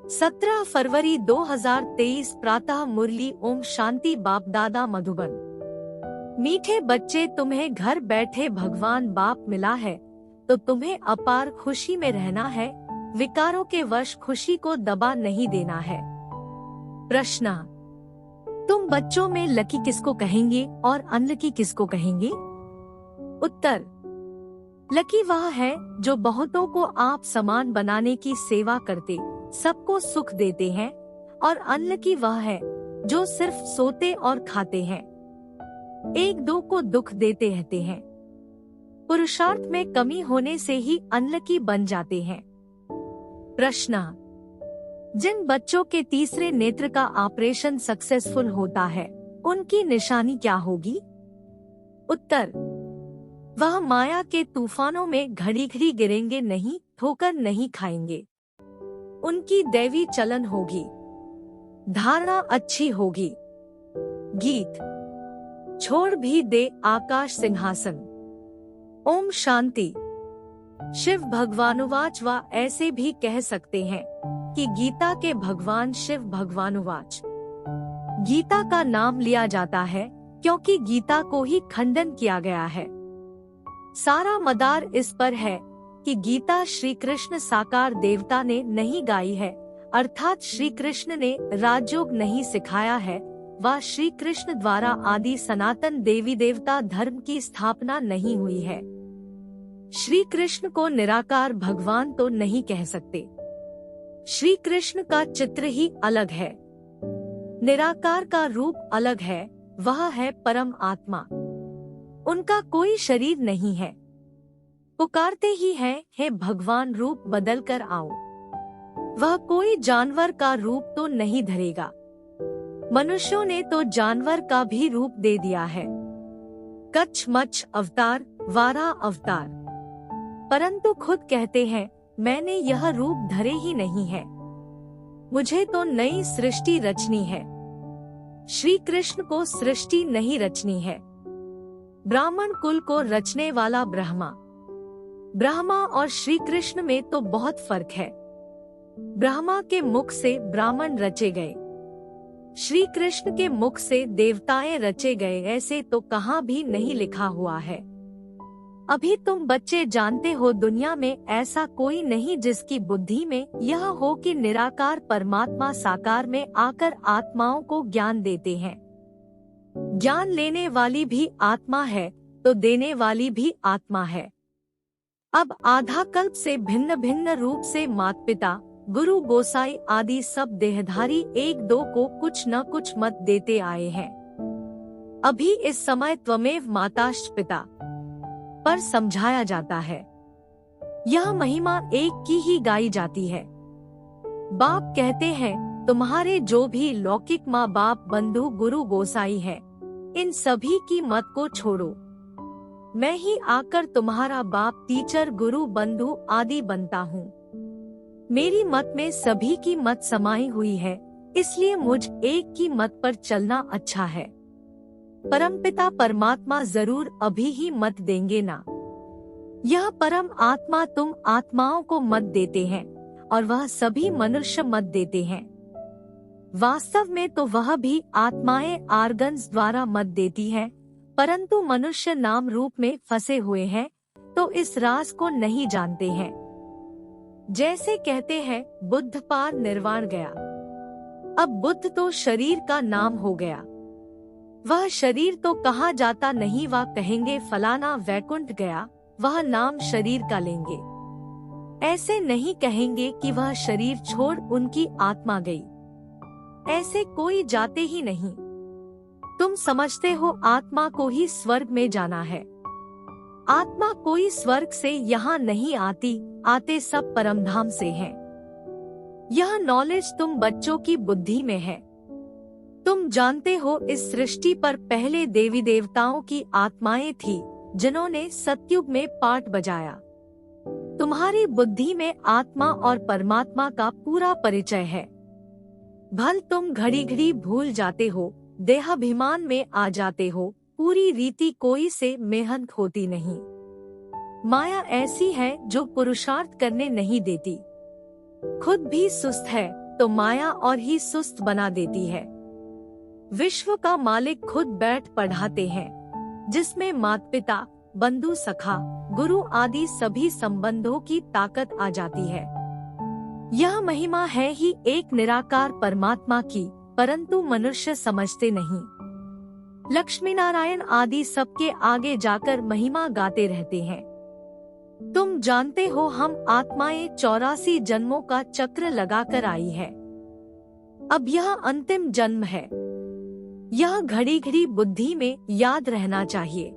17 फरवरी 2023 प्रातः मुरली ओम शांति बाप दादा मधुबन। मीठे बच्चे, तुम्हें घर बैठे भगवान बाप मिला है तो तुम्हें अपार खुशी में रहना है। विकारों के वश खुशी को दबा नहीं देना है। प्रश्न, तुम बच्चों में लकी किसको कहेंगे और अनलकी किसको कहेंगे? उत्तर, लकी वह है जो बहुतों को आप समान बनाने की सेवा करते, सबको सुख देते हैं, और अनलकी वह है जो सिर्फ सोते और खाते हैं, एक दो को दुख देते रहते हैं। पुरुषार्थ में कमी होने से ही अनलकी बन जाते हैं। प्रश्न, जिन बच्चों के तीसरे नेत्र का ऑपरेशन सक्सेसफुल होता है उनकी निशानी क्या होगी? उत्तर, वह माया के तूफानों में घड़ी घड़ी गिरेंगे नहीं, ठोकर नहीं खाएंगे। उनकी दैवी चलन होगी, धारणा अच्छी होगी। गीत, छोड़ भी दे आकाश सिंहासन। ओम शांति। शिव भगवानुवाच वा ऐसे भी कह सकते हैं कि गीता के भगवान शिव भगवानुवाच। गीता का नाम लिया जाता है क्योंकि गीता को ही खंडन किया गया है। सारा मदार इस पर है कि गीता श्री कृष्ण साकार देवता ने नहीं गाई है, अर्थात श्री कृष्ण ने राजयोग नहीं सिखाया है, व श्री कृष्ण द्वारा आदि सनातन देवी देवता धर्म की स्थापना नहीं हुई है। श्री कृष्ण को निराकार भगवान तो नहीं कह सकते। श्री कृष्ण का चित्र ही अलग है, निराकार का रूप अलग है, वह है परम आत्मा। उनका कोई शरीर नहीं है। पुकारते ही हैं, हे भगवान रूप बदल कर आओ। वह कोई जानवर का रूप तो नहीं धरेगा। मनुष्यों ने तो जानवर का भी रूप दे दिया है, कच्छ मच्छ अवतार, वारा अवतार, परंतु खुद कहते हैं मैंने यह रूप धरे ही नहीं है, मुझे तो नई सृष्टि रचनी है। श्री कृष्ण को सृष्टि नहीं रचनी है। ब्राह्मण कुल को रचने वाला ब्रह्मा और श्री कृष्ण में तो बहुत फर्क है। ब्रह्मा के मुख से ब्राह्मण रचे गए, श्री कृष्ण के मुख से देवताएं रचे गए, ऐसे तो कहीं भी नहीं लिखा हुआ है। अभी तुम बच्चे जानते हो दुनिया में ऐसा कोई नहीं जिसकी बुद्धि में यह हो कि निराकार परमात्मा साकार में आकर आत्माओं को ज्ञान देते हैं। ज्ञान लेने वाली भी आत्मा है तो देने वाली भी आत्मा है। अब आधा कल्प से भिन्न भिन्न रूप से माता पिता, गुरु गोसाई आदि सब देहधारी एक दो को कुछ न कुछ मत देते आए हैं। अभी इस समय त्वमेव माताश्च पिता पर समझाया जाता है। यह महिमा एक की ही गाई जाती है। बाप कहते हैं तुम्हारे जो भी लौकिक माँ बाप बंधु गुरु गोसाई है, इन सभी की मत को छोड़ो। मैं ही आकर तुम्हारा बाप टीचर गुरु बंधु आदि बनता हूँ। मेरी मत में सभी की मत समाई हुई है, इसलिए मुझ एक की मत पर चलना अच्छा है। परमपिता परमात्मा जरूर अभी ही मत देंगे ना। यह परम आत्मा तुम आत्माओं को मत देते हैं और वह सभी मनुष्य मत देते हैं। वास्तव में तो वह भी आत्माएं आर्गन्स द्वारा मत देती हैं, परंतु मनुष्य नाम रूप में फंसे हुए हैं तो इस राज को नहीं जानते हैं। जैसे कहते हैं बुद्ध पार निर्वाण गया, अब बुद्ध तो शरीर का नाम हो गया। वह शरीर तो कहा जाता नहीं, वह कहेंगे फलाना वैकुंठ गया, वह नाम शरीर का लेंगे। ऐसे नहीं कहेंगे कि वह शरीर छोड़ उनकी आत्मा गई, ऐसे कोई जाते ही नहीं। तुम समझते हो आत्मा को ही स्वर्ग में जाना है। आत्मा कोई स्वर्ग से यहाँ नहीं आती, आते सब परमधाम से हैं। यह नॉलेज तुम बच्चों की बुद्धि में है। तुम जानते हो इस सृष्टि पर पहले देवी देवताओं की आत्माएं थी जिन्होंने सतयुग में पाठ बजाया। तुम्हारी बुद्धि में आत्मा और परमात्मा का पूरा परिचय है। भल तुम घड़ी घड़ी भूल जाते हो, देहाभिमान में आ जाते हो, पूरी रीति कोई से मेहनत होती नहीं। माया ऐसी है जो पुरुषार्थ करने नहीं देती, खुद भी सुस्त है, तो माया और ही सुस्त बना देती है। विश्व का मालिक खुद बैठ पढ़ाते हैं, जिसमें माता पिता, बंधु सखा, गुरु आदि सभी संबंधों की ताकत आ जाती है। यह महिमा है ही एक निराकार परमात्मा की, परंतु मनुष्य समझते नहीं। लक्ष्मी नारायण आदि सबके आगे जाकर महिमा गाते रहते हैं। तुम जानते हो हम आत्माएं 84 जन्मों का चक्र लगाकर आई है। अब यह अंतिम जन्म है। यह घड़ी घड़ी बुद्धि में याद रहना चाहिए।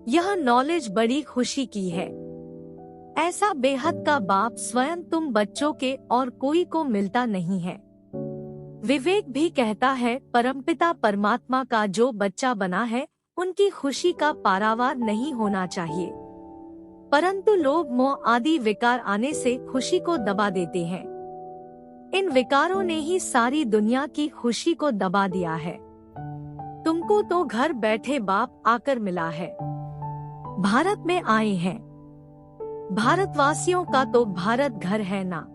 यह नॉलेज बड़ी खुशी की है। ऐसा बेहद का बाप स्वयं तुम बच्चों के और कोई को मिलता नहीं है। विवेक भी कहता है परमपिता परमात्मा का जो बच्चा बना है उनकी खुशी का पारावार नहीं होना चाहिए, परंतु लोभ मोह आदि विकार आने से खुशी को दबा देते हैं। इन विकारों ने ही सारी दुनिया की खुशी को दबा दिया है। तुमको तो घर बैठे बाप आकर मिला है। भारत में आए हैं। भारतवासियों का तो भारत घर है ना,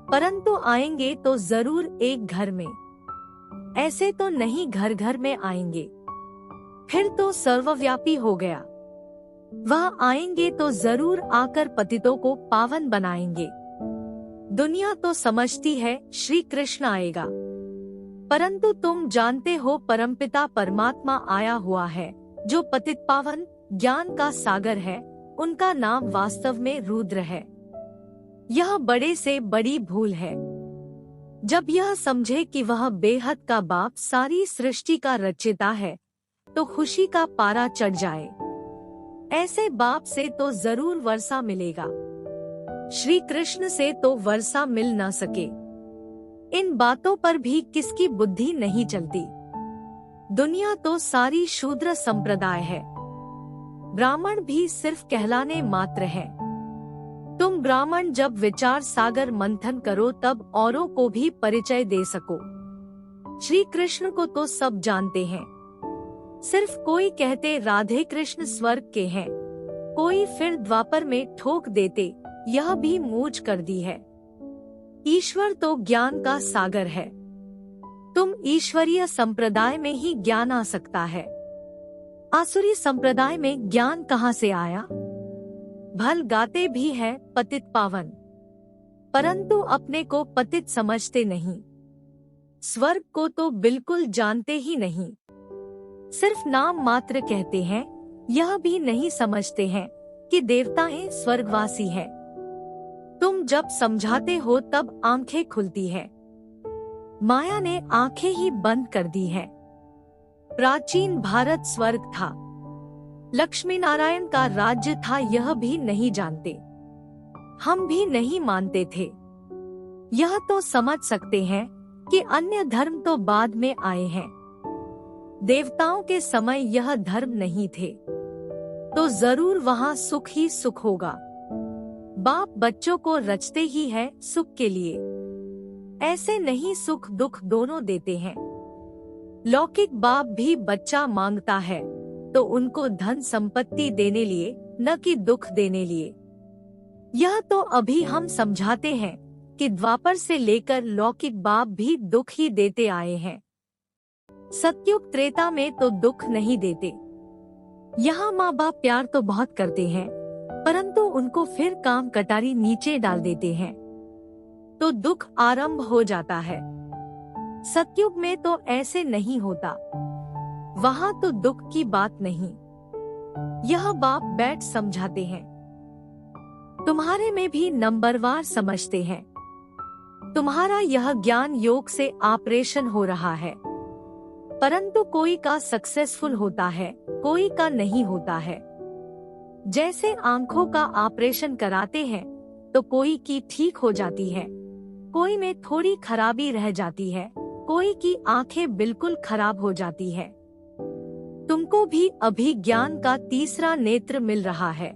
परंतु आएंगे तो जरूर एक घर में। ऐसे तो नहीं घर घर में आएंगे, फिर तो सर्वव्यापी हो गया। वह आएंगे तो जरूर आकर पतितों को पावन बनाएंगे। दुनिया तो समझती है श्री कृष्ण आएगा, परंतु तुम जानते हो परमपिता परमात्मा आया हुआ है, जो पतित पावन ज्ञान का सागर है। उनका नाम वास्तव में रुद्र है। यह बड़े से बड़ी भूल है। जब यह समझे कि वह बेहद का बाप सारी सृष्टि का रचयिता है, तो खुशी का पारा चढ़ जाए। ऐसे बाप से तो जरूर वर्षा मिलेगा। श्री कृष्ण से तो वर्षा मिल न सके। इन बातों पर भी किसकी बुद्धि नहीं चलती। दुनिया तो सारी शूद्र संप्रदाय है। ब्राह्मण भी सिर्फ कहलाने मात्र है। तुम ब्राह्मण जब विचार सागर मंथन करो तब औरों को भी परिचय दे सको। श्री कृष्ण को तो सब जानते हैं, सिर्फ कोई कहते राधे कृष्ण स्वर्ग के हैं, कोई फिर द्वापर में ठोक देते यह भी मूझ कर दी है। ईश्वर तो ज्ञान का सागर है। तुम ईश्वरीय संप्रदाय में ही ज्ञान आ सकता है। आसुरी संप्रदाय में ज्ञान कहाँ से आया? भल गाते भी है पतित पावन, परंतु अपने को पतित समझते नहीं। स्वर्ग को तो बिल्कुल जानते ही नहीं, सिर्फ नाम मात्र कहते हैं। यह भी नहीं समझते हैं कि देवताएं स्वर्गवासी हैं। तुम जब समझाते हो तब आंखें खुलती है। माया ने आंखें ही बंद कर दी है। प्राचीन भारत स्वर्ग था, लक्ष्मी नारायण का राज्य था, यह भी नहीं जानते। हम भी नहीं मानते थे। यह तो समझ सकते हैं कि अन्य धर्म तो बाद में आए हैं। देवताओं के समय यह धर्म नहीं थे, तो जरूर वहाँ सुख ही सुख होगा। बाप बच्चों को रचते ही है सुख के लिए, ऐसे नहीं सुख दुख दोनों देते हैं। लौकिक बाप भी बच्चा मांगता है तो उनको धन संपत्ति देने लिए, न कि दुख देने लिए। यह तो अभी हम समझाते हैं कि द्वापर से लेकर लौकिक बाप भी दुख ही देते आए हैं। सतयुग त्रेता में तो दुख नहीं देते। यहाँ माँ बाप प्यार तो बहुत करते हैं, परंतु उनको फिर काम कटारी नीचे डाल देते हैं, तो दुख आरंभ हो जाता है। सतयुग में तो ऐसे नहीं होता, वहाँ तो दुख की बात नहीं। यह बाप बैठ समझाते हैं। तुम्हारे में भी नंबरवार समझते हैं। तुम्हारा यह ज्ञान योग से ऑपरेशन हो रहा है, परंतु कोई का सक्सेसफुल होता है, कोई का नहीं होता है। जैसे आंखों का ऑपरेशन कराते हैं तो कोई की ठीक हो जाती है, कोई में थोड़ी खराबी रह जाती है, कोई की आंखें बिल्कुल खराब हो जाती है। तुमको भी अभी ज्ञान का तीसरा नेत्र मिल रहा है,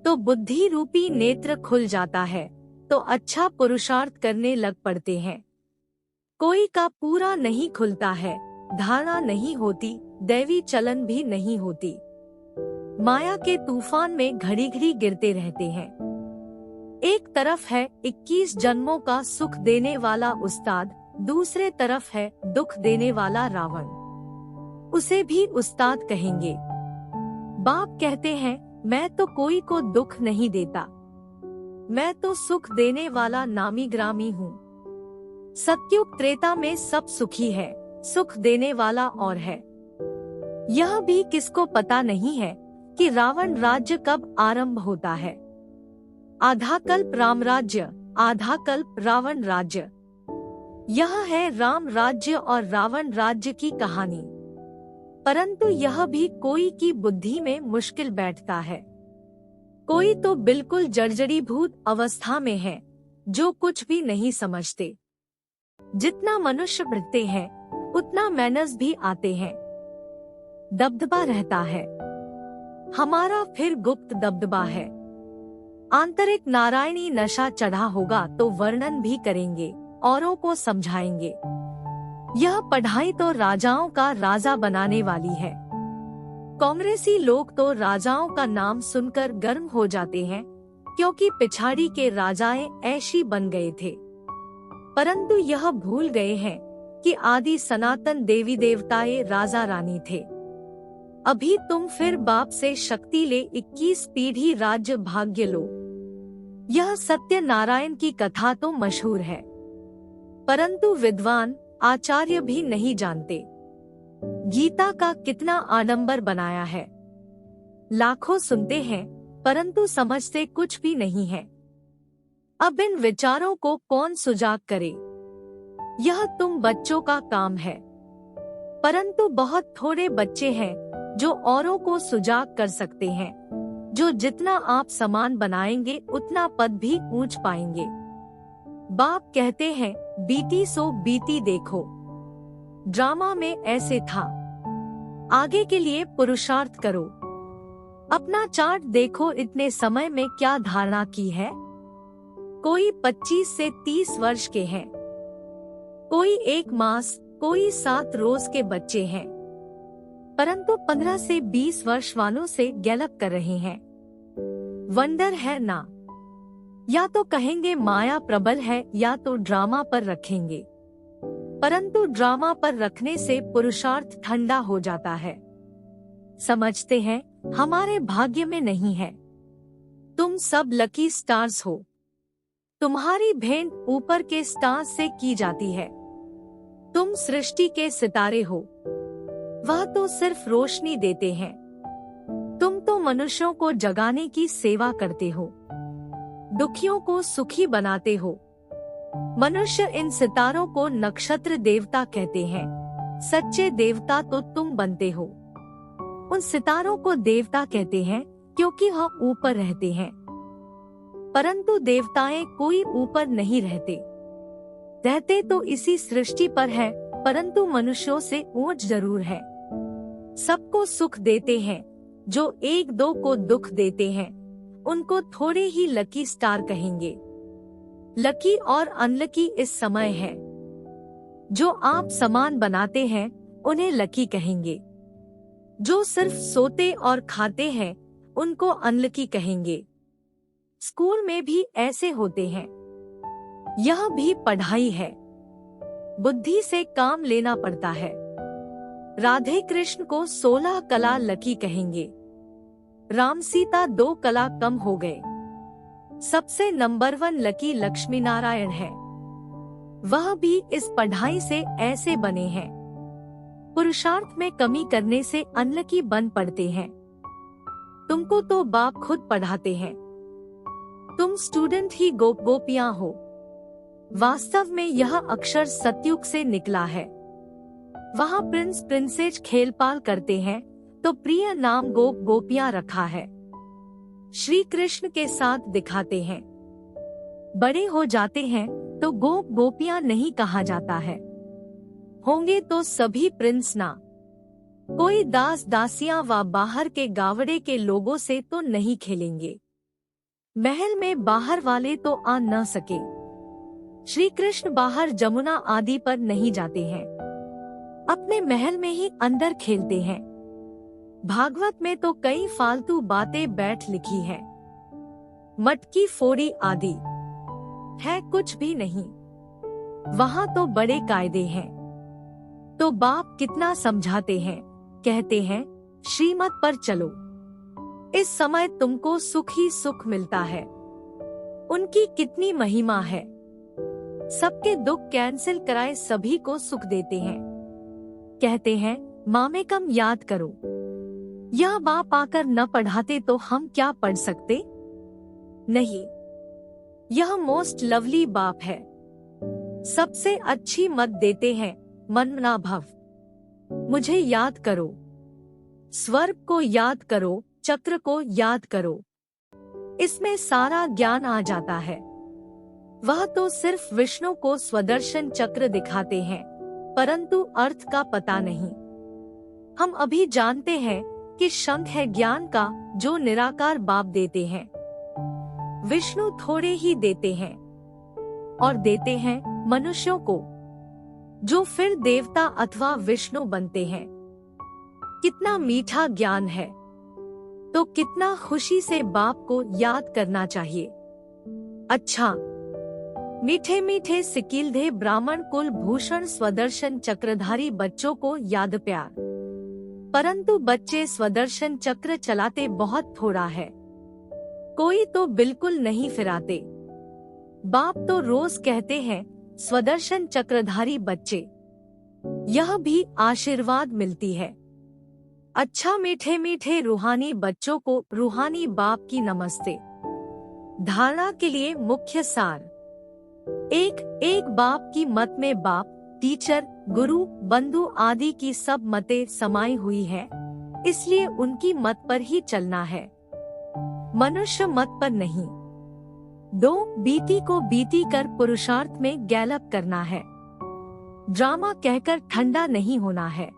तो बुद्धि रूपी नेत्र खुल जाता है, तो अच्छा पुरुषार्थ करने लग पड़ते हैं। कोई का पूरा नहीं खुलता है, धारणा नहीं होती, दैवी चलन भी नहीं होती। माया के तूफान में घड़ी घड़ी गिरते रहते हैं। एक तरफ है 21 जन्मों का सुख देने वाला उस्ताद, दूसरे तरफ है दुख देने वाला रावण। उसे भी उस्ताद कहेंगे। बाप कहते हैं, मैं तो कोई को दुख नहीं देता, मैं तो सुख देने वाला नामी ग्रामी हूँ। सतयुग त्रेता में सब सुखी है, सुख देने वाला और है। यह भी किसको पता नहीं है कि रावण राज्य कब आरंभ होता है। आधा कल्प राम राज्य, आधा कल्प रावण राज्य। यह है राम राज्य और रावण राज्य की कहानी। परंतु यह भी कोई की बुद्धि में मुश्किल बैठता है। कोई तो बिल्कुल जर्जरीभूत अवस्था में है, जो कुछ भी नहीं समझते। जितना मनुष्य बढ़ते हैं, उतना मैनर्स भी आते हैं। दबदबा रहता है। हमारा फिर गुप्त दबदबा है। आंतरिक नारायणी नशा चढ़ा होगा तो वर्णन भी करेंगे, औरों को समझाएंगे। यह पढ़ाई तो राजाओं का राजा बनाने वाली है। कांग्रेसी लोग तो राजाओं का नाम सुनकर गर्म हो जाते हैं, क्योंकि पिछाड़ी के राजाएं ऐशी बन गए थे। परंतु यह भूल गए हैं कि आदि सनातन देवी देवताएं राजा रानी थे। अभी तुम फिर बाप से शक्ति ले 21 पीढ़ी राज्य भाग्य लो। यह सत्य नारायण की कथा तो मशहूर है, परंतु विद्वान आचार्य भी नहीं जानते। गीता का कितना आडंबर बनाया है। लाखों सुनते हैं, परंतु समझते कुछ भी नहीं है। अब इन विचारों को कौन सुजाग करे? यह तुम बच्चों का काम है। परंतु बहुत थोड़े बच्चे हैं जो औरों को सुजाग कर सकते हैं। जो जितना आप समान बनाएंगे, उतना पद भी ऊंच पाएंगे। बाप कहते हैं, बीती सो बीती देखो। ड्रामा में ऐसे था। आगे के लिए पुरुषार्थ करो। अपना चार्ट देखो, इतने समय में क्या धारणा की है। कोई 25 से 30 वर्ष के हैं, कोई 1 मास, कोई 7 रोज के बच्चे हैं, परंतु 15 से 20 वर्ष वालों से गैलप कर रहे हैं। वंडर है ना? या तो कहेंगे माया प्रबल है, या तो ड्रामा पर रखेंगे। परंतु ड्रामा पर रखने से पुरुषार्थ ठंडा हो जाता है। समझते हैं हमारे भाग्य में नहीं है। तुम सब लकी स्टार्स हो। तुम्हारी भेंट ऊपर के स्टार्स से की जाती है। तुम सृष्टि के सितारे हो, वह तो सिर्फ रोशनी देते हैं। तुम तो मनुष्यों को जगाने की सेवा करते हो, दुखियों को सुखी बनाते हो। मनुष्य इन सितारों को नक्षत्र देवता कहते हैं। सच्चे देवता तो तुम बनते हो। उन सितारों को देवता कहते हैं क्योंकि वह ऊपर रहते हैं। परंतु देवताएं कोई ऊपर नहीं रहते तो इसी सृष्टि पर है, परंतु मनुष्यों से ऊंच जरूर है। सबको सुख देते हैं। जो 1-2 को दुख देते हैं, उनको थोड़े ही लकी स्टार कहेंगे। लकी और अनलकी इस समय है। जो आप समान बनाते हैं, उन्हें लकी कहेंगे। जो सिर्फ सोते और खाते हैं, उनको अनलकी कहेंगे। स्कूल में भी ऐसे होते हैं। यह भी पढ़ाई है। बुद्धि से काम लेना पड़ता है। राधे कृष्ण को 16 कला लकी कहेंगे। राम सीता 2 कला कम हो गए। सबसे नंबर 1 लकी लक्ष्मी नारायण है। वह भी इस पढ़ाई से ऐसे बने हैं। पुरुषार्थ में कमी करने से अनलकी बन पड़ते हैं। तुमको तो बाप खुद पढ़ाते हैं। तुम स्टूडेंट ही गोपियां हो। वास्तव में यह अक्षर सतयुग से निकला है। वहाँ प्रिंस प्रिंसेस खेलपाल करते हैं, तो प्रिय नाम गोपियां रखा है। श्री कृष्ण के साथ दिखाते हैं। बड़े हो जाते हैं तो गोपियां नहीं कहा जाता है। होंगे तो सभी प्रिंस ना। कोई दास दासियां व बाहर के गावड़े के लोगों से तो नहीं खेलेंगे। महल में बाहर वाले तो आ न सके। श्री कृष्ण बाहर जमुना आदि पर नहीं जाते हैं। अपने महल में ही अंदर खेलते हैं। भागवत में तो कई फालतू बातें बैठ लिखी हैं। मटकी फोड़ी आदि है कुछ भी नहीं। वहाँ तो बड़े कायदे हैं। तो बाप कितना समझाते हैं, कहते हैं श्रीमत पर चलो, इस समय तुमको सुख ही सुख मिलता है। उनकी कितनी महिमा है। सबके दुख कैंसिल कराए सभी को सुख देते हैं। कहते हैं मामे कम याद करो। यह बाप आकर न पढ़ाते तो हम क्या पढ़ सकते? नहीं, यह मोस्ट लवली बाप है। सबसे अच्छी मत देते हैं, मनमना भव। मुझे याद करो, स्वर्ग को याद करो, चक्र को याद करो। इसमें सारा ज्ञान आ जाता है। वह तो सिर्फ विष्णु को स्वदर्शन चक्र दिखाते हैं, परंतु अर्थ का पता नहीं। हम अभी जानते हैं कि शंख है ज्ञान का, जो निराकार बाप देते हैं। विष्णु थोड़े ही देते हैं और देते हैं मनुष्यों को, जो फिर देवता अथवा विष्णु बनते हैं। कितना मीठा ज्ञान है। तो कितना खुशी से बाप को याद करना चाहिए। अच्छा, मीठे मीठे सिकीलधे ब्राह्मण कुल भूषण स्वदर्शन चक्रधारी बच्चों को याद प्यार, परंतु बच्चे स्वदर्शन चक्र चलाते बहुत थोड़ा है। कोई तो बिल्कुल नहीं फिराते। बाप तो रोज कहते हैं स्वदर्शन चक्रधारी बच्चे, यह भी आशीर्वाद मिलती है। अच्छा, मीठे मीठे रूहानी बच्चों को रूहानी बाप की नमस्ते। धारणा के लिए मुख्य सार। एक बाप की मत में बाप, टीचर, गुरु, बंधु आदि की सब मतें समाई हुई है, इसलिए उनकी मत पर ही चलना है, मनुष्य मत पर नहीं। 2, बीती को बीती कर पुरुषार्थ में गैलप करना है। ड्रामा कहकर ठंडा नहीं होना है।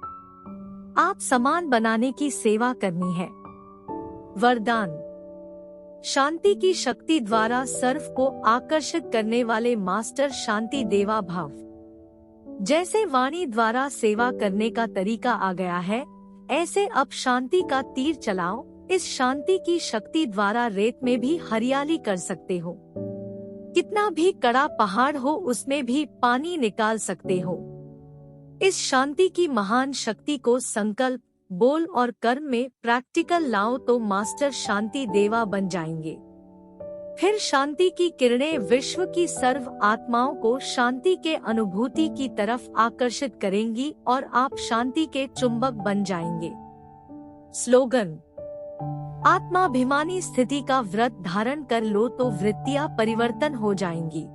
आप समान बनाने की सेवा करनी है। वरदान। शांति की शक्ति द्वारा सर्व को आकर्षित करने वाले मास्टर शांति देवा भाव। जैसे वाणी द्वारा सेवा करने का तरीका आ गया है, ऐसे अब शांति का तीर चलाओ। इस शांति की शक्ति द्वारा रेत में भी हरियाली कर सकते हो। कितना भी कड़ा पहाड़ हो उसमें भी पानी निकाल सकते हो। इस शांति की महान शक्ति को संकल्प, बोल और कर्म में प्रैक्टिकल लाओ तो मास्टर शांति देवा बन जाएंगे। फिर शांति की किरणें विश्व की सर्व आत्माओं को शांति के अनुभूति की तरफ आकर्षित करेंगी और आप शांति के चुंबक बन जाएंगे। स्लोगन। आत्माभिमानी स्थिति का व्रत धारण कर लो तो वृत्तियां परिवर्तन हो जाएंगी।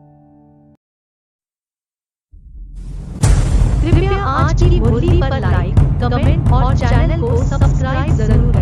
कृपया आज की भोली पर लाइक, कमेंट और चैनल को सब्सक्राइब जरूर